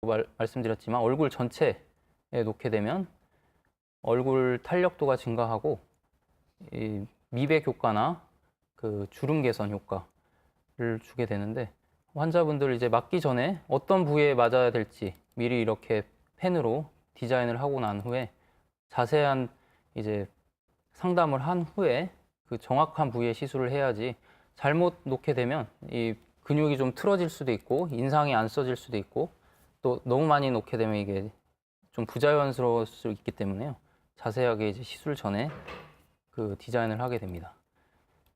말씀드렸지만 얼굴 전체에 놓게 되면 얼굴 탄력도가 증가하고 이 미백 효과나 그 주름 개선 효과를 주게 되는데, 환자분들 이제 맞기 전에 어떤 부위에 맞아야 될지 미리 이렇게 펜으로 디자인을 하고 난 후에 자세한 이제 상담을 한 후에 그 정확한 부위에 시술을 해야지, 잘못 놓게 되면 이 근육이 좀 틀어질 수도 있고 인상이 안 써질 수도 있고, 또 너무 많이 놓게 되면 이게 좀 부자연스러울 수 있기 때문에요. 자세하게 이제 시술 전에 그 디자인을 하게 됩니다.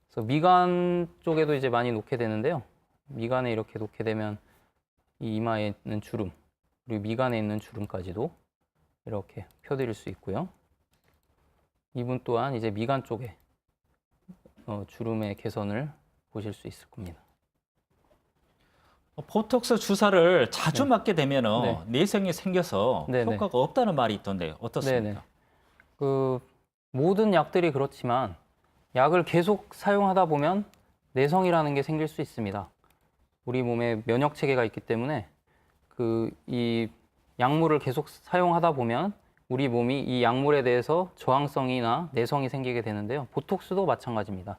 그래서 미간 쪽에도 이제 많이 놓게 되는데요. 미간에 이렇게 놓게 되면 이 이마에 있는 주름, 그리고 미간에 있는 주름까지도 이렇게 펴드릴 수 있고요. 이분 또한 이제 미간 쪽에 주름의 개선을 보실 수 있을 겁니다. 보톡스 주사를 자주 네. 맞게 되면은 네. 내성이 생겨서 네네. 효과가 없다는 말이 있던데 어떻습니까? 네네. 그 모든 약들이 그렇지만 약을 계속 사용하다 보면 내성이라는 게 생길 수 있습니다. 우리 몸에 면역 체계가 있기 때문에 이 약물을 계속 사용하다 보면 우리 몸이 이 약물에 대해서 저항성이나 내성이 생기게 되는데요. 보톡스도 마찬가지입니다.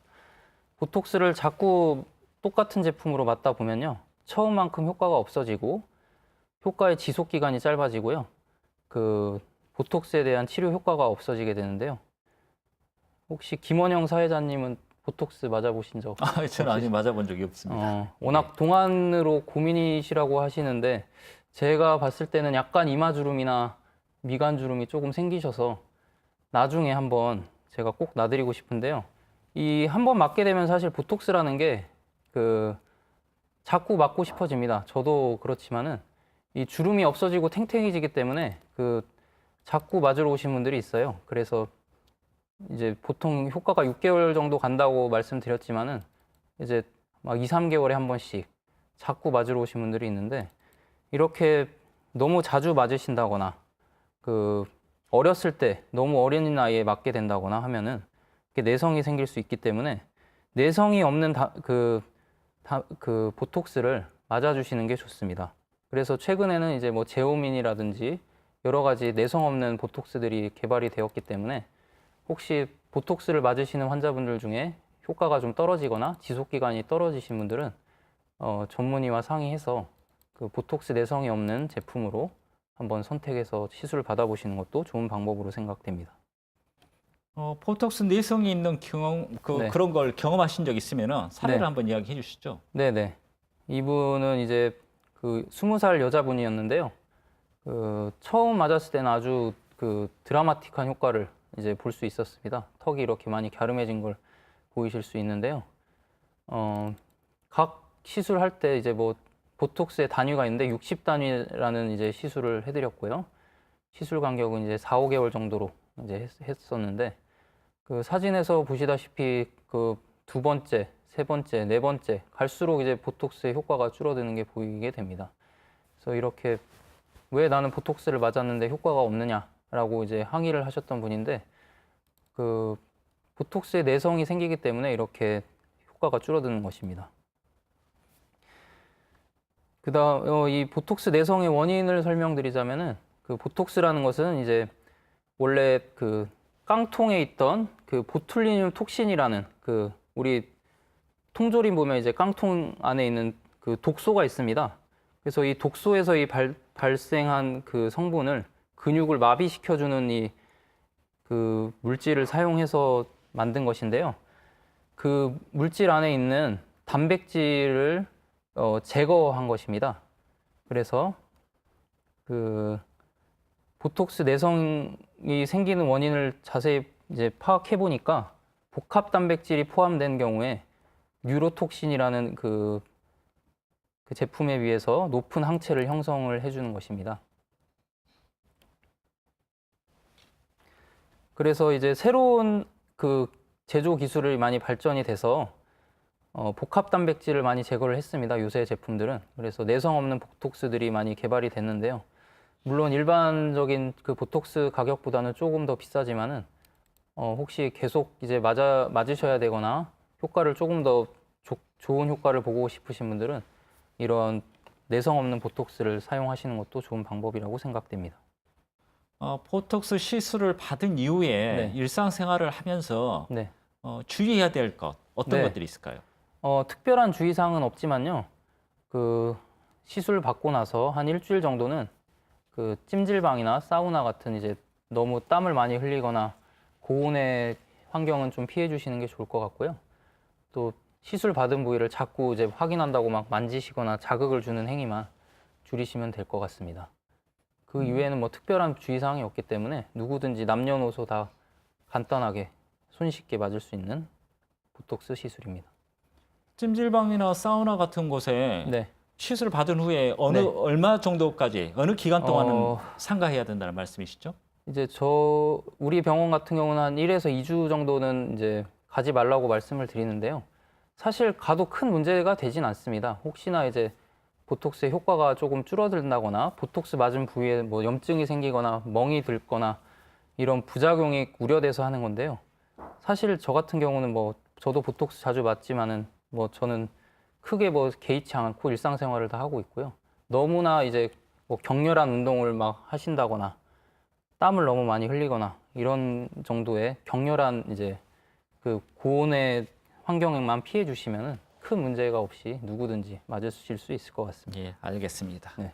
보톡스를 자꾸 똑같은 제품으로 맞다 보면요, 처음만큼 효과가 없어지고 효과의 지속 기간이 짧아지고요, 그 보톡스에 대한 치료 효과가 없어지게 되는데요. 혹시 김원영 사회자님은 보톡스 맞아보신 적? 저는 아직 맞아본 적이 없습니다. 워낙 동안으로 고민이시라고 하시는데, 제가 봤을 때는 약간 이마주름이나 미간주름이 조금 생기셔서 나중에 한번 제가 꼭 놔드리고 싶은데요. 이 한번 맞게 되면 사실 보톡스라는 게 자꾸 맞고 싶어집니다. 저도 그렇지만은 이 주름이 없어지고 탱탱해지기 때문에 자꾸 맞으러 오신 분들이 있어요. 그래서 이제 보통 효과가 6개월 정도 간다고 말씀드렸지만은 이제 막 2, 3개월에 한 번씩 자꾸 맞으러 오신 분들이 있는데, 이렇게 너무 자주 맞으신다거나 어렸을 때 너무 어린 나이에 맞게 된다거나 하면은 내성이 생길 수 있기 때문에 내성이 없는 보톡스를 맞아주시는 게 좋습니다. 그래서 최근에는 이제 뭐 제오민이라든지 여러 가지 내성 없는 보톡스들이 개발이 되었기 때문에 혹시 보톡스를 맞으시는 환자분들 중에 효과가 좀 떨어지거나 지속 기간이 떨어지신 분들은 전문의와 상의해서 그 보톡스 내성이 없는 제품으로 한번 선택해서 시술을 받아보시는 것도 좋은 방법으로 생각됩니다. 보톡스 내성이 있는 경험, 네. 그런 걸 경험하신 적 있으면은 사례를 네. 한번 이야기해 주시죠. 네네. 이분은 이제 20살 여자분이었는데요. 처음 맞았을 때는 아주 드라마틱한 효과를 이제 볼 수 있었습니다. 턱이 이렇게 많이 갸름해진 걸 보이실 수 있는데요. 각 시술할 때 이제 뭐 보톡스의 단위가 있는데 60단위라는 이제 시술을 해드렸고요. 시술 간격은 이제 4, 5개월 정도로 이제 했었는데, 사진에서 보시다시피 두 번째, 세 번째, 네 번째 갈수록 이제 보톡스의 효과가 줄어드는 게 보이게 됩니다. 그래서 이렇게 왜 나는 보톡스를 맞았는데 효과가 없느냐라고 이제 항의를 하셨던 분인데, 보톡스에 내성이 생기기 때문에 이렇게 효과가 줄어드는 것입니다. 그다음 이 보톡스 내성의 원인을 설명드리자면은, 보톡스라는 것은 이제 원래 깡통에 있던 보툴리늄 톡신이라는 우리 통조림 보면 이제 깡통 안에 있는 독소가 있습니다. 그래서 이 독소에서 발생한 성분을 근육을 마비시켜주는 이 물질을 사용해서 만든 것인데요. 그 물질 안에 있는 단백질을 제거한 것입니다. 그래서 보톡스 내성이 생기는 원인을 자세히 이제 파악해 보니까 복합 단백질이 포함된 경우에 뉴로톡신이라는 그 제품에 비해서 높은 항체를 형성을 해주는 것입니다. 그래서 이제 새로운 제조 기술이 많이 발전이 돼서 복합 단백질을 많이 제거를 했습니다. 요새 제품들은. 그래서 내성 없는 보톡스들이 많이 개발이 됐는데요. 물론 일반적인 보톡스 가격보다는 조금 더 비싸지만은 혹시 계속 이제 맞으셔야 되거나 효과를 조금 더 좋은 효과를 보고 싶으신 분들은 이런 내성 없는 보톡스를 사용하시는 것도 좋은 방법이라고 생각됩니다. 보톡스 시술을 받은 이후에 네. 일상생활을 하면서 네. 주의해야 될 것 어떤 네. 것들이 있을까요? 특별한 주의사항은 없지만요. 그 시술 받고 나서 한 일주일 정도는 그 찜질방이나 사우나 같은 이제 너무 땀을 많이 흘리거나 고온의 환경은 좀 피해 주시는 게 좋을 것 같고요. 또 시술 받은 부위를 자꾸 이제 확인한다고 막 만지시거나 자극을 주는 행위만 줄이시면 될 것 같습니다. 그 이외에는 뭐 특별한 주의사항이 없기 때문에 누구든지 남녀노소 다 간단하게 손쉽게 맞을 수 있는 보톡스 시술입니다. 찜질방이나 사우나 같은 곳에 네. 시술 받은 후에 네. 얼마 정도까지 어느 기간 동안은 어, 상가해야 된다는 말씀이시죠? 이제 우리 병원 같은 경우는 한 1에서 2주 정도는 이제 가지 말라고 말씀을 드리는데요. 사실 가도 큰 문제가 되진 않습니다. 혹시나 이제 보톡스의 효과가 조금 줄어든다거나 보톡스 맞은 부위에 뭐 염증이 생기거나 멍이 들거나 이런 부작용이 우려돼서 하는 건데요. 사실 저 같은 경우는 뭐 저도 보톡스 자주 맞지만은 뭐 저는 크게 뭐 개의치 않고 일상생활을 다 하고 있고요. 너무나 이제 뭐 격렬한 운동을 막 하신다거나 땀을 너무 많이 흘리거나 이런 정도의 격렬한 이제 그 고온의 환경에만 피해 주시면은 큰 문제가 없이 누구든지 맞으실 수 있을 것 같습니다. 예, 알겠습니다. 네.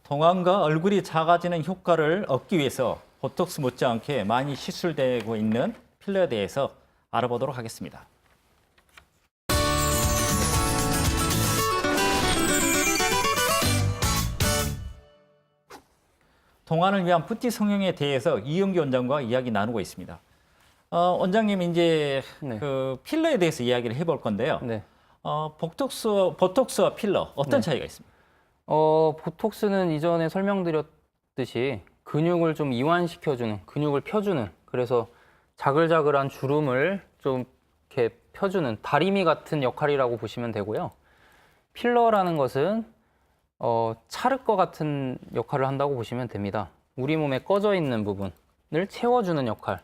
동안과 얼굴이 작아지는 효과를 얻기 위해서 보톡스 못지않게 많이 시술되고 있는 필러에 대해서 알아보도록 하겠습니다. 동안을 위한 푸티 성형에 대해서 이영기 원장과 이야기 나누고 있습니다. 원장님 이제 네. 그 필러에 대해서 이야기를 해볼 건데요. 네. 보톡스와 필러 어떤 네. 차이가 있습니까? 보톡스는 이전에 설명드렸듯이 근육을 좀 이완시켜주는, 근육을 펴주는, 그래서 자글자글한 주름을 좀 이렇게 펴주는 다리미 같은 역할이라고 보시면 되고요. 필러라는 것은 찰흙과 같은 역할을 한다고 보시면 됩니다. 우리 몸에 꺼져 있는 부분을 채워주는 역할.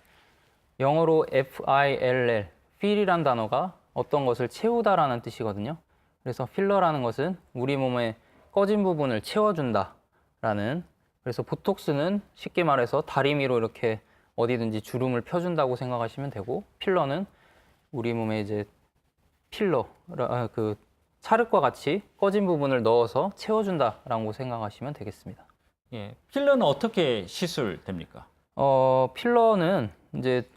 영어로 FILL, fill이란 단어가 어떤 것을 채우다라는 뜻이거든요. 그래서 필러라는 것은 우리 몸의 꺼진 부분을 채워준다라는. 그래서 보톡스는 쉽게 말해서 다리미로 이렇게 어디든지 주름을 펴준다고 생각하시면 되고, 필러는 우리 몸에 이제 그 찰흙과 같이 꺼진 부분을 넣어서 채워준다라고 생각하시면 되겠습니다. 예, 필러는 어떻게 시술됩니까? 필러는 이제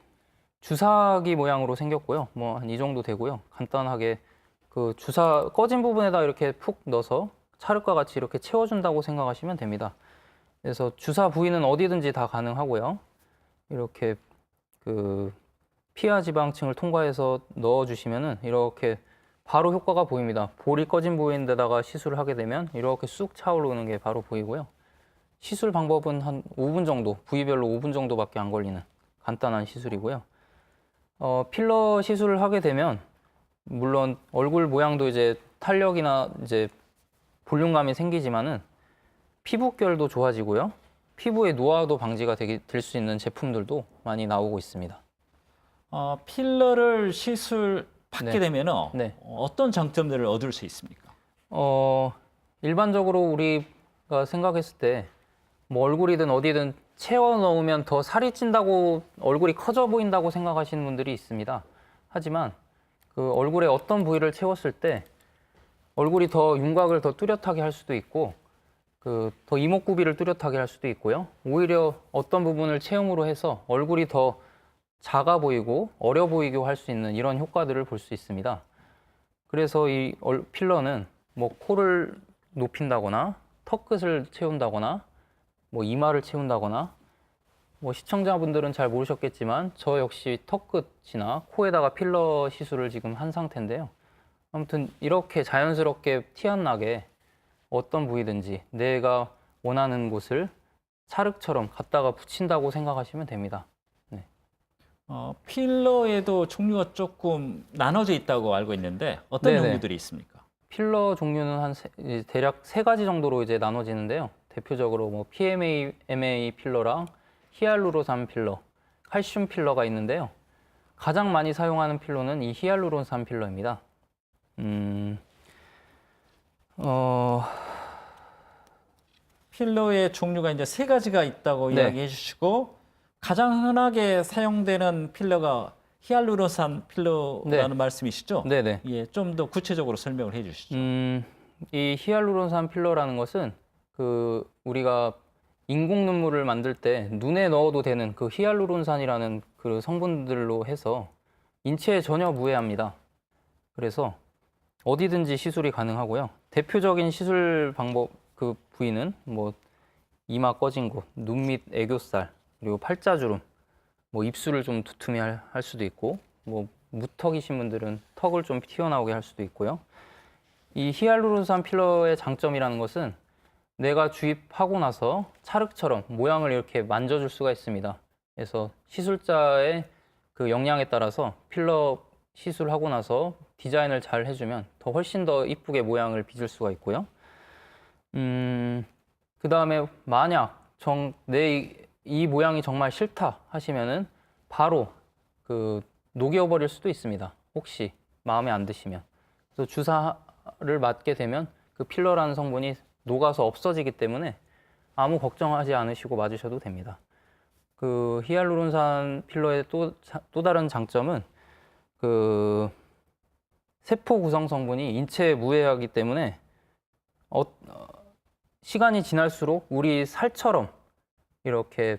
주사기 모양으로 생겼고요. 뭐 한 이 정도 되고요. 간단하게 그 꺼진 부분에다 이렇게 푹 넣어서 찰흙과 같이 이렇게 채워준다고 생각하시면 됩니다. 그래서 주사 부위는 어디든지 다 가능하고요. 이렇게 그 피하 지방층을 통과해서 넣어주시면은 이렇게 바로 효과가 보입니다. 볼이 꺼진 부위인데다가 시술을 하게 되면 이렇게 쑥 차오르는 게 바로 보이고요. 시술 방법은 한 5분 정도, 부위별로 5분 정도밖에 안 걸리는 간단한 시술이고요. 필러 시술을 하게 되면 물론 얼굴 모양도 이제 탄력이나 이제 볼륨감이 생기지만은 피부결도 좋아지고요. 피부의 노화도 방지가 될 수 있는 제품들도 많이 나오고 있습니다. 필러를 시술 받게 네. 되면 네. 어떤 장점들을 얻을 수 있습니까? 일반적으로 우리가 생각했을 때 뭐 얼굴이든 어디든 채워 넣으면 더 살이 찐다고 얼굴이 커져 보인다고 생각하시는 분들이 있습니다. 하지만 그 얼굴에 어떤 부위를 채웠을 때 얼굴이 더 윤곽을 더 뚜렷하게 할 수도 있고 더 이목구비를 뚜렷하게 할 수도 있고요. 오히려 어떤 부분을 채움으로 해서 얼굴이 더 작아 보이고 어려 보이게 할 수 있는 이런 효과들을 볼 수 있습니다. 그래서 이 필러는 뭐 코를 높인다거나 턱끝을 채운다거나 뭐 이마를 채운다거나 뭐 시청자분들은 잘 모르셨겠지만 저 역시 턱끝이나 코에다가 필러 시술을 지금 한 상태인데요. 아무튼 이렇게 자연스럽게 티 안 나게 어떤 부위든지 내가 원하는 곳을 찰흙처럼 갖다가 붙인다고 생각하시면 됩니다. 네. 필러에도 종류가 조금 나눠져 있다고 알고 있는데 어떤 네네. 종류들이 있습니까? 필러 종류는 이제 대략 3가지 정도로 이제 나눠지는데요. 대표적으로 뭐 PMA, MA 필러랑 히알루로산 필러, 칼슘 필러가 있는데요. 가장 많이 사용하는 필러는 이 히알루론산 필러입니다. 필러의 종류가 이제 세 가지가 있다고 네. 이야기해 주시고 가장 흔하게 사용되는 필러가 히알루론산 필러라는 네. 말씀이시죠? 네네. 예, 좀 더 구체적으로 설명을 해 주시죠. 이 히알루론산 필러라는 것은 그 우리가 인공 눈물을 만들 때 눈에 넣어도 되는 그 히알루론산이라는 그 성분들로 해서 인체에 전혀 무해합니다. 그래서 어디든지 시술이 가능하고요. 대표적인 시술 방법 그 부위는 뭐 이마 꺼진 곳, 눈 밑 애교살, 그리고 팔자주름, 뭐 입술을 좀 두툼히 할 수도 있고, 뭐 무턱이신 분들은 턱을 좀 튀어나오게 할 수도 있고요. 이 히알루론산 필러의 장점이라는 것은 내가 주입하고 나서 찰흙처럼 모양을 이렇게 만져줄 수가 있습니다. 그래서 시술자의 그 역량에 따라서 필러 시술하고 나서 디자인을 잘 해주면 더 훨씬 더 이쁘게 모양을 빚을 수가 있고요. 그 다음에 만약 이 모양이 정말 싫다 하시면은 바로 그 녹여버릴 수도 있습니다. 혹시 마음에 안 드시면. 그래서 주사를 맞게 되면 그 필러라는 성분이 녹아서 없어지기 때문에 아무 걱정하지 않으시고 맞으셔도 됩니다. 그 히알루론산 필러의 또 다른 장점은 그 세포 구성 성분이 인체에 무해하기 때문에 시간이 지날수록 우리 살처럼 이렇게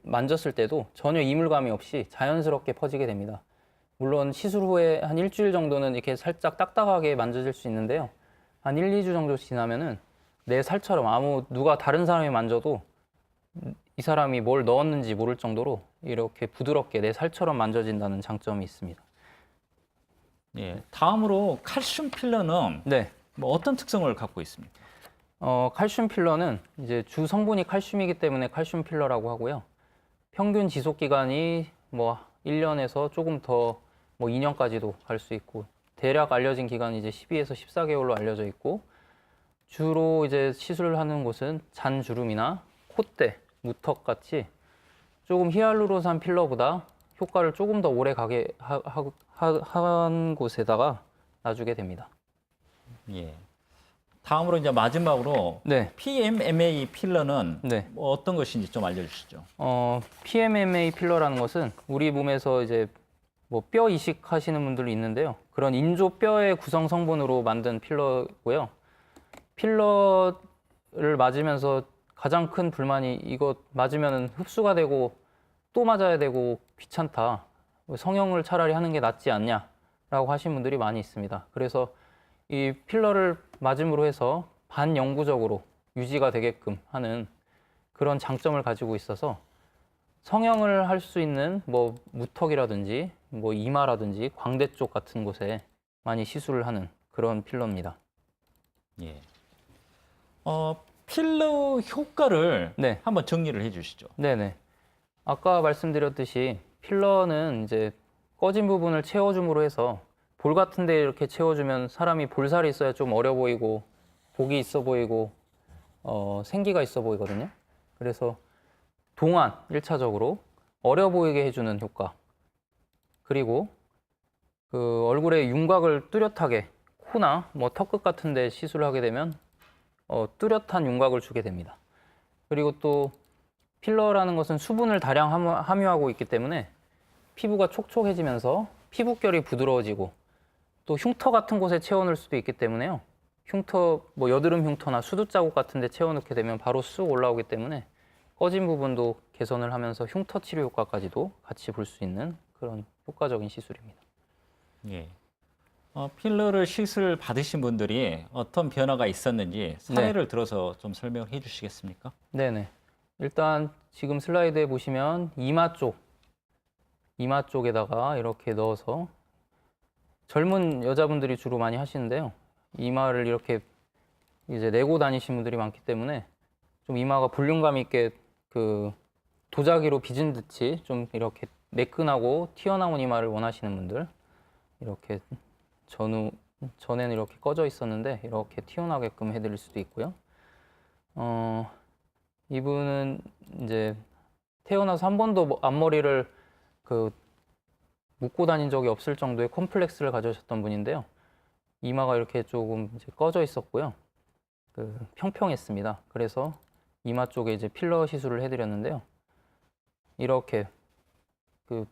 만졌을 때도 전혀 이물감이 없이 자연스럽게 퍼지게 됩니다. 물론 시술 후에 한 일주일 정도는 이렇게 살짝 딱딱하게 만져질 수 있는데요. 한 1, 2주 정도 지나면은 내 살처럼 누가 다른 사람이 만져도 이 사람이 뭘 넣었는지 모를 정도로 이렇게 부드럽게 내 살처럼 만져진다는 장점이 있습니다. 예, 다음으로 칼슘 필러는 네. 뭐 어떤 특성을 갖고 있습니까? 칼슘 필러는 이제 주 성분이 칼슘이기 때문에 칼슘 필러라고 하고요. 평균 지속 기간이 뭐 1년에서 조금 더 뭐 2년까지도 갈 수 있고, 대략 알려진 기간이 이제 12에서 14개월로 알려져 있고, 주로 이제 시술을 하는 곳은 잔주름이나 콧대, 무턱 같이 조금 히알루론산 필러보다 효과를 조금 더 오래 가게 한 곳에다가 놔주게 됩니다. 예. 다음으로 이제 마지막으로 네. PMMA 필러는 네. 뭐 어떤 것인지 좀 알려주시죠. PMMA 필러라는 것은 우리 몸에서 이제 뭐 뼈 이식하시는 분들이 있는데요. 그런 인조 뼈의 구성 성분으로 만든 필러고요. 필러를 맞으면서 가장 큰 불만이 이거 맞으면 흡수가 되고 또 맞아야 되고 귀찮다. 성형을 차라리 하는 게 낫지 않냐라고 하신 분들이 많이 있습니다. 그래서 이 필러를 맞음으로 해서 반영구적으로 유지가 되게끔 하는 그런 장점을 가지고 있어서 성형을 할 수 있는 뭐 무턱이라든지 뭐 이마라든지 광대 쪽 같은 곳에 많이 시술을 하는 그런 필러입니다. 예. 필러 효과를 네. 한번 정리를 해주시죠. 네네. 아까 말씀드렸듯이 필러는 이제 꺼진 부분을 채워줌으로 해서 볼 같은 데 이렇게 채워주면 사람이 볼살이 있어야 좀 어려 보이고 복이 있어 보이고 생기가 있어 보이거든요. 그래서 동안 1차적으로 어려 보이게 해주는 효과, 그리고 그 얼굴의 윤곽을 뚜렷하게 코나 뭐 턱끝 같은 데 시술을 하게 되면 뚜렷한 윤곽을 주게 됩니다. 그리고 또 필러라는 것은 수분을 다량 함유하고 있기 때문에 피부가 촉촉해지면서 피부결이 부드러워지고 또 흉터 같은 곳에 채워넣을 수도 있기 때문에요. 흉터, 뭐 여드름 흉터나 수두 자국 같은 데 채워넣게 되면 바로 쑥 올라오기 때문에 꺼진 부분도 개선을 하면서 흉터 치료 효과까지도 같이 볼 수 있는 그런 효과적인 시술입니다. 예. 필러를 시술 받으신 분들이 어떤 변화가 있었는지 사례를 들어서 좀 설명을 해 주시겠습니까? 네네. 일단 지금 슬라이드에 보시면 이마 쪽에다가 이렇게 넣어서 젊은 여자분들이 주로 많이 하시는데요. 이마를 이렇게 이제 내고 다니신 분들이 많기 때문에 좀 이마가 볼륨감 있게 그 도자기로 빚은 듯이 좀 이렇게 매끈하고 튀어나온 이마를 원하시는 분들, 이렇게 전에는 이렇게 꺼져 있었는데 이렇게 튀어나오게끔 해드릴 수도 있고요. 이분은 이제 태어나서 한 번도 앞머리를 묶고 다닌 적이 없을 정도의 콤플렉스를 가지셨던 분인데요. 이마가 이렇게 조금 이제 꺼져 있었고요. 평평했습니다. 그래서 이마 쪽에 이제 필러 시술을 해드렸는데요. 이렇게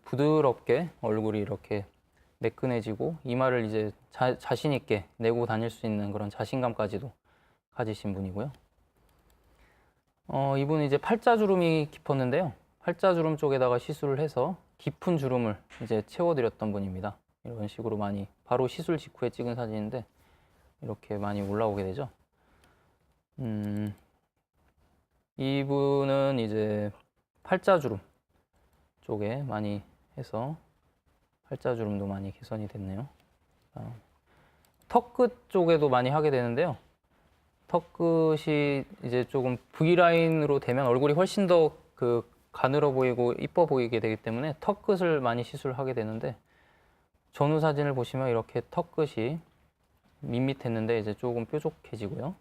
부드럽게 얼굴이 이렇게 매끈해지고 이마를 이제 자신 있게 내고 다닐 수 있는 그런 자신감까지도 가지신 분이고요. 이분은 이제 팔자주름이 깊었는데요. 팔자주름 쪽에다가 시술을 해서 깊은 주름을 이제 채워드렸던 분입니다. 이런 식으로 많이 바로 시술 직후에 찍은 사진인데 이렇게 많이 올라오게 되죠. 이분은 이제 팔자주름 쪽에 많이 해서 팔자주름도 많이 개선이 됐네요. 턱끝 쪽에도 많이 하게 되는데요. 턱끝이 이제 조금 V라인으로 되면 얼굴이 훨씬 더 가늘어 보이고 이뻐 보이게 되기 때문에 턱끝을 많이 시술하게 되는데 전후 사진을 보시면 이렇게 턱끝이 밋밋했는데 이제 조금 뾰족해지고요.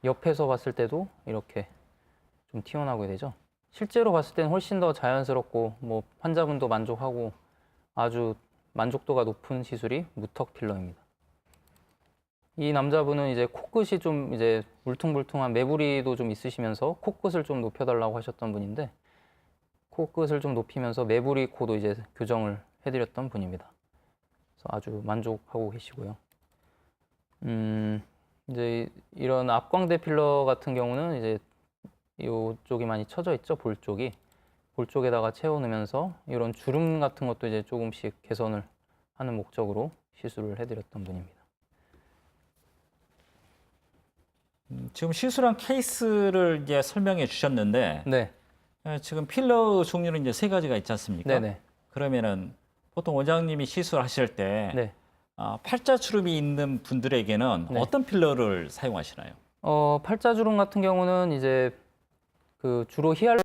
옆에서 봤을 때도 이렇게 좀 튀어나오게 되죠. 실제로 봤을 때는 훨씬 더 자연스럽고 뭐 환자분도 만족하고 아주 만족도가 높은 시술이 무턱 필러입니다. 이 남자분은 이제 코끝이 좀 이제 울퉁불퉁한 매부리도 좀 있으시면서 코끝을 좀 높여달라고 하셨던 분인데 코끝을 좀 높이면서 매부리 코도 이제 교정을 해드렸던 분입니다. 그래서 아주 만족하고 계시고요. 이제 이런 앞광대 필러 같은 경우는 이제 이쪽이 많이 처져 있죠, 볼 쪽이. 볼 쪽에다가 채워넣으면서 이런 주름 같은 것도 이제 조금씩 개선을 하는 목적으로 시술을 해드렸던 분입니다. 지금 시술한 케이스를 이제 설명해 주셨는데 네, 지금 필러 종류는 이제 세 가지가 있지 않습니까? 네네. 그러면은 보통 원장님이 시술하실 때 네. 팔자주름이 있는 분들에게는 네. 어떤 필러를 사용하시나요? 팔자주름 같은 경우는 이제 주로 히알루론